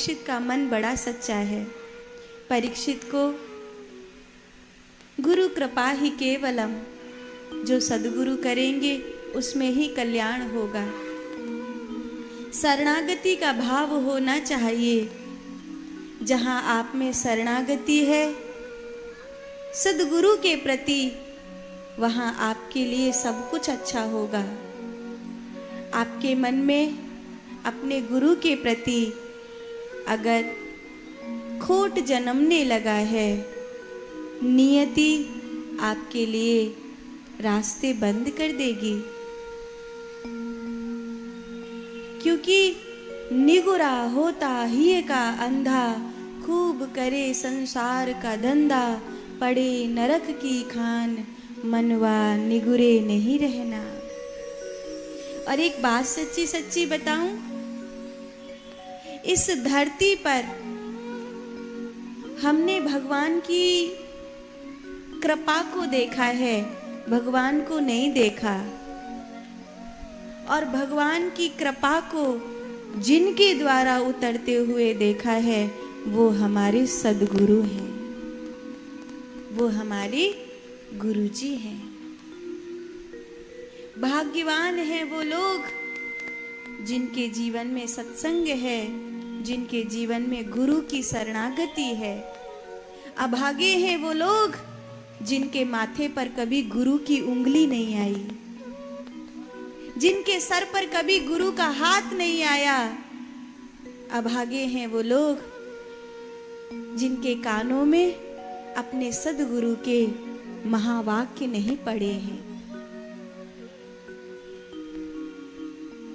परीक्षित का मन बड़ा सच्चा है। परीक्षित को गुरु कृपा ही केवलम, जो सद्गुरु करेंगे उसमें ही कल्याण होगा। शरणागति का भाव होना चाहिए। जहाँ आप में शरणागति है सद्गुरु के प्रति, वहाँ आपके लिए सब कुछ अच्छा होगा। आपके मन में अपने गुरु के प्रति अगर खोट जन्मने लगा है, नियति आपके लिए रास्ते बंद कर देगी। क्योंकि निगुरा होता ही का अंधा, खूब करे संसार का धंधा, पड़े नरक की खान, मनवा निगुरे नहीं रहना। और एक बात सच्ची सच्ची बताऊं, इस धरती पर हमने भगवान की कृपा को देखा है, भगवान को नहीं देखा। और भगवान की कृपा को जिनके द्वारा उतरते हुए देखा है, वो हमारे सद्गुरु हैं, वो हमारे गुरुजी हैं। भाग्यवान हैं वो लोग जिनके जीवन में सत्संग है, जिनके जीवन में गुरु की शरणागति है। अभागे हैं वो लोग जिनके माथे पर कभी गुरु की उंगली नहीं आई, जिनके सर पर कभी गुरु का हाथ नहीं आया। अभागे हैं वो लोग जिनके कानों में अपने सद्गुरु के महावाक्य नहीं पड़े हैं।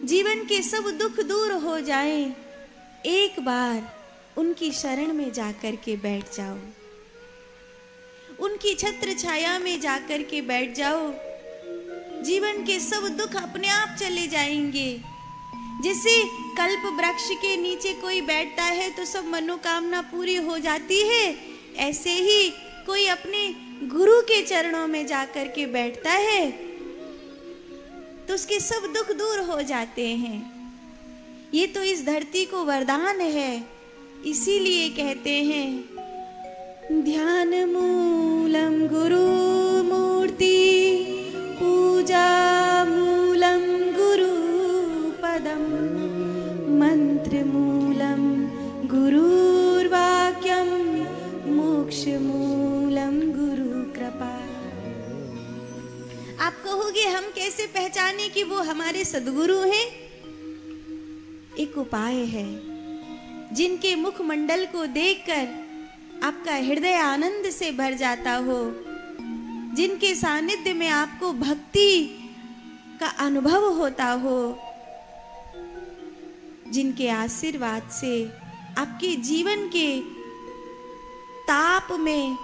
जीवन के सब दुख दूर हो जाएं, एक बार उनकी शरण में जाकर के बैठ जाओ, उनकी छत्र छाया में जाकर के बैठ जाओ। जीवन के सब दुख अपने आप चले जाएंगे। जैसे कल्प वृक्ष के नीचे कोई बैठता है तो सब मनोकामना पूरी हो जाती है, ऐसे ही कोई अपने गुरु के चरणों में जाकर के बैठता है तो उसके सब दुख दूर हो जाते हैं। ये तो इस धरती को वरदान है। इसीलिए कहते हैं ध्यान मूलम गुरु मूर्ति, पूजा मूलम गुरु पदम, मंत्र मूलम गुरुर्वाक्यम, मोक्ष मूलम गुरु कृपा। आप कहोगे हम कैसे पहचाने कि वो हमारे सद्गुरु हैं? एक उपाय है। जिनके मुखमंडल को देखकर आपका हृदय आनंद से भर जाता हो, जिनके सानिध्य में आपको भक्ति का अनुभव होता हो, जिनके आशीर्वाद से आपके जीवन के ताप में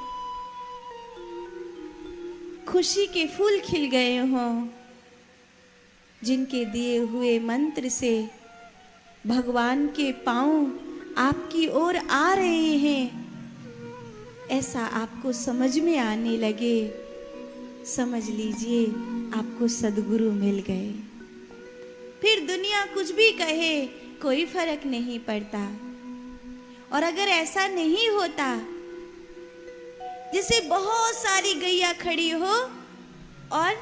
खुशी के फूल खिल गए हों, जिनके दिए हुए मंत्र से भगवान के पांव आपकी ओर आ रहे हैं, ऐसा आपको समझ में आने लगे, समझ लीजिए आपको सद्गुरु मिल गए। फिर दुनिया कुछ भी कहे कोई फर्क नहीं पड़ता। और अगर ऐसा नहीं होता, जैसे बहुत सारी गैया खड़ी हो और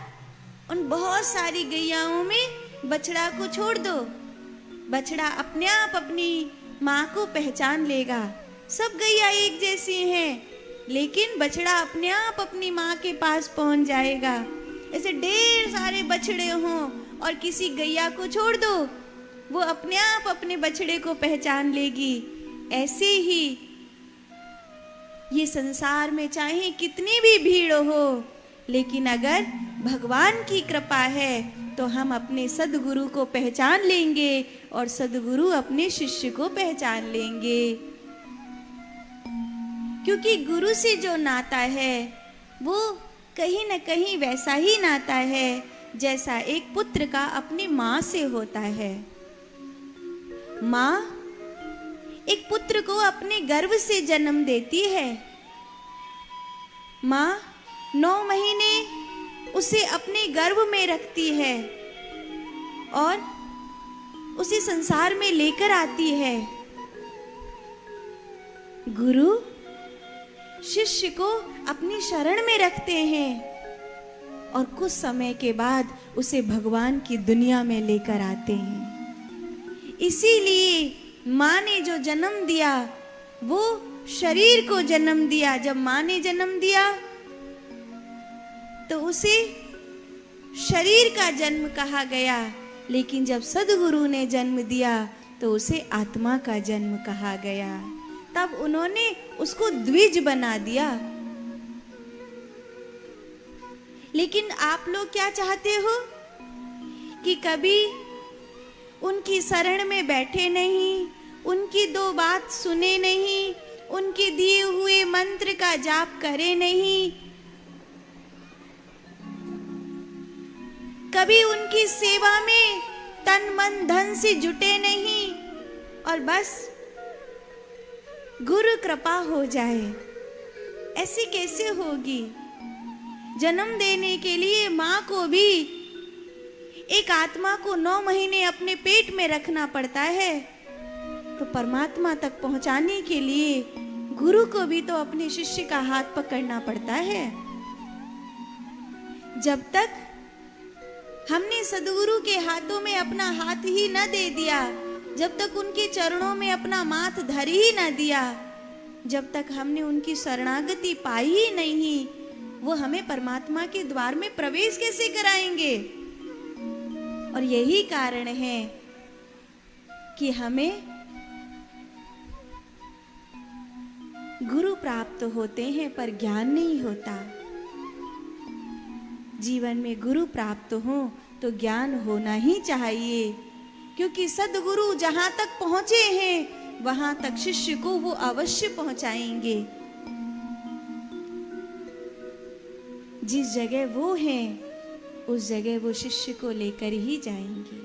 उन बहुत सारी गैयाओं में बछड़ा को छोड़ दो, बछड़ा अपने आप अपनी माँ को पहचान लेगा। सब गैया एक जैसी हैं, लेकिन बछड़ा अपने आप अपनी माँ के पास पहुंच जाएगा। ऐसे ढेर सारे बछड़े हों और किसी गैया को छोड़ दो, वो अपने आप अपने बछड़े को पहचान लेगी। ऐसे ही ये संसार में चाहे कितनी भी भीड़ हो, लेकिन अगर भगवान की कृपा है तो हम अपने सद्गुरु को पहचान लेंगे और सद्गुरु अपने शिष्य को पहचान लेंगे। क्योंकि गुरु से जो नाता है वो कहीं न कहीं वैसा ही नाता है जैसा एक पुत्र का अपनी माँ से होता है। माँ एक पुत्र को अपने गर्भ से जन्म देती है। माँ 9 महीने उसे अपने गर्भ में रखती है और उसे संसार में लेकर आती है। गुरु शिष्य को अपनी शरण में रखते हैं और कुछ समय के बाद उसे भगवान की दुनिया में लेकर आते हैं। इसीलिए माँ ने जो जन्म दिया वो शरीर को जन्म दिया। जब माँ ने जन्म दिया तो उसे शरीर का जन्म कहा गया, लेकिन जब सद्गुरु ने जन्म दिया तो उसे आत्मा का जन्म कहा गया। तब उन्होंने उसको द्विज बना दिया। लेकिन आप लोग क्या चाहते हो कि कभी उनकी शरण में बैठे नहीं, उनकी दो बात सुने नहीं, उनके दिए हुए मंत्र का जाप करे नहीं, कभी उनकी सेवा में तन मन धन से जुटे नहीं और बस गुरु कृपा हो जाए। ऐसी कैसे होगी? जन्म देने के लिए माँ को भी एक आत्मा को 9 महीने अपने पेट में रखना पड़ता है, तो परमात्मा तक पहुंचाने के लिए गुरु को भी तो अपने शिष्य का हाथ पकड़ना पड़ता है। जब तक हमने सद्गुरु के हाथों में अपना हाथ ही न दे दिया, जब तक उनके चरणों में अपना माथ धर ही न दिया, जब तक हमने उनकी शरणागति पाई ही नहीं, वो हमें परमात्मा के द्वार में प्रवेश कैसे कराएंगे? और यही कारण है कि हमें गुरु प्राप्त होते हैं पर ज्ञान नहीं होता। जीवन में गुरु प्राप्त हो तो ज्ञान होना ही चाहिए, क्योंकि सद्गुरु जहां तक पहुंचे हैं वहां तक शिष्य को वो अवश्य पहुंचाएंगे। जिस जगह वो हैं उस जगह वो शिष्य को लेकर ही जाएंगे।